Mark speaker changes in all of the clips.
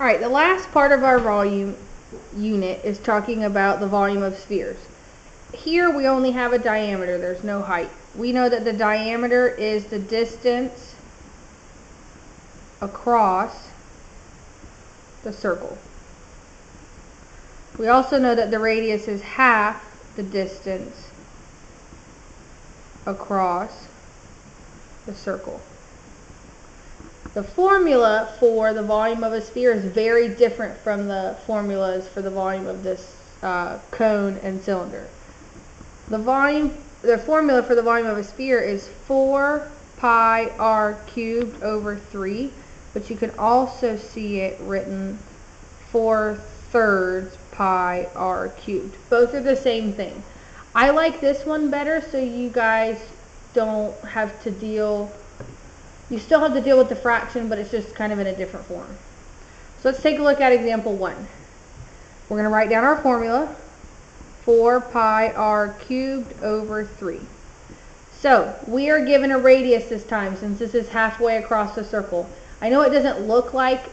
Speaker 1: Alright, the last part of our volume unit is talking about the volume of spheres. Here we only have a diameter, there's no height. We know that the diameter is the distance across the circle. We also know that the radius is half the distance across the circle. The formula for the volume of a sphere is very different from the formulas for the volume of this cone and cylinder. The formula for the volume of a sphere is 4 pi r cubed over 3, but you can also see it written 4/3 pi r cubed. Both are the same thing. I like this one better so you guys don't have to deal. You still have to deal with the fraction, but it's just kind of in a different form. So let's take a look at example 1. We're going to write down our formula, 4 pi r cubed over 3. So we are given a radius this time since this is halfway across the circle. I know it doesn't look like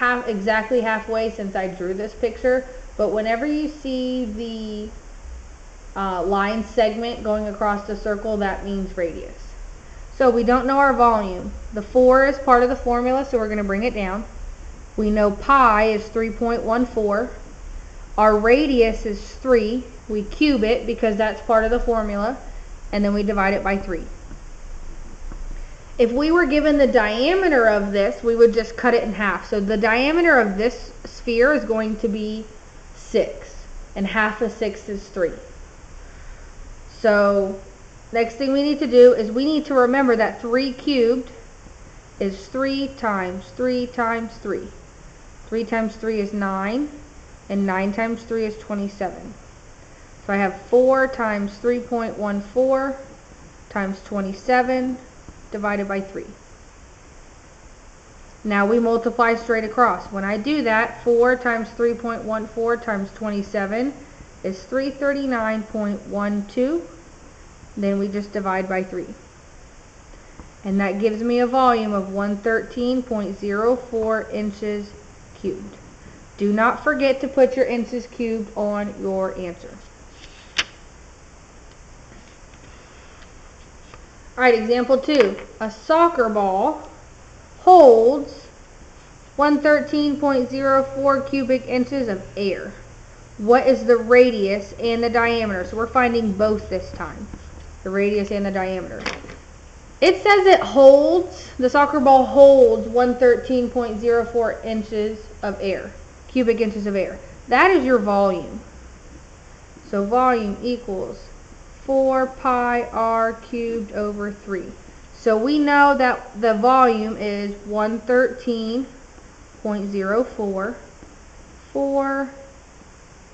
Speaker 1: exactly halfway since I drew this picture, but whenever you see the line segment going across the circle, that means radius. So we don't know our volume. The 4 is part of the formula, so we're going to bring it down. We know pi is 3.14. Our radius is 3. We cube it because that's part of the formula, and then we divide it by 3. If we were given the diameter of this, we would just cut it in half. So the diameter of this sphere is going to be 6, and half of 6 is 3. So next thing we need to do is we need to remember that 3 cubed is 3 times 3 times 3. 3 times 3 is 9, and 9 times 3 is 27. So I have 4 times 3.14 times 27 divided by 3. Now we multiply straight across. When I do that, 4 times 3.14 times 27 is 339.12. Then we just divide by 3. And that gives me a volume of 113.04 inches cubed. Do not forget to put your inches cubed on your answer. Alright, example 2. A soccer ball holds 113.04 cubic inches of air. What is the radius and the diameter? So we're finding both this time. The radius and the diameter. It says it holds, the soccer ball holds 113.04 inches of air, cubic inches of air. That is your volume. So volume equals 4 pi r cubed over 3. So we know that the volume is 113.04, 4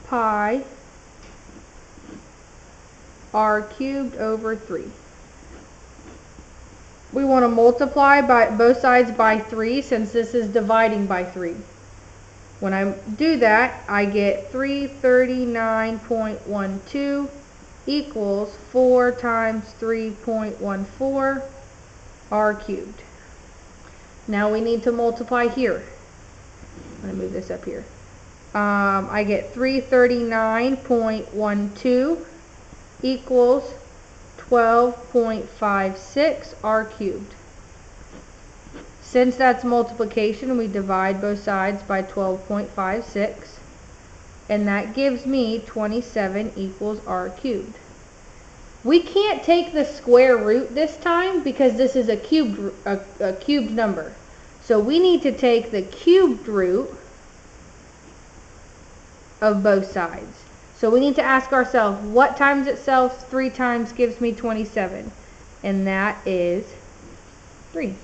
Speaker 1: pi r cubed over 3. We want to multiply by both sides by 3 since this is dividing by 3. When I do that, I get 339.12 equals 4 times 3.14 r cubed. Now we need to multiply here. I'm going to move this up here. I get 339.12 equals 12.56 r cubed. Since that's multiplication, we divide both sides by 12.56, and that gives me 27 equals r cubed. We can't take the square root this time because this is a cubed number. So we need to take the cubed root of both sides. So we need to ask ourselves, what times itself 3 times gives me 27? And that is 3.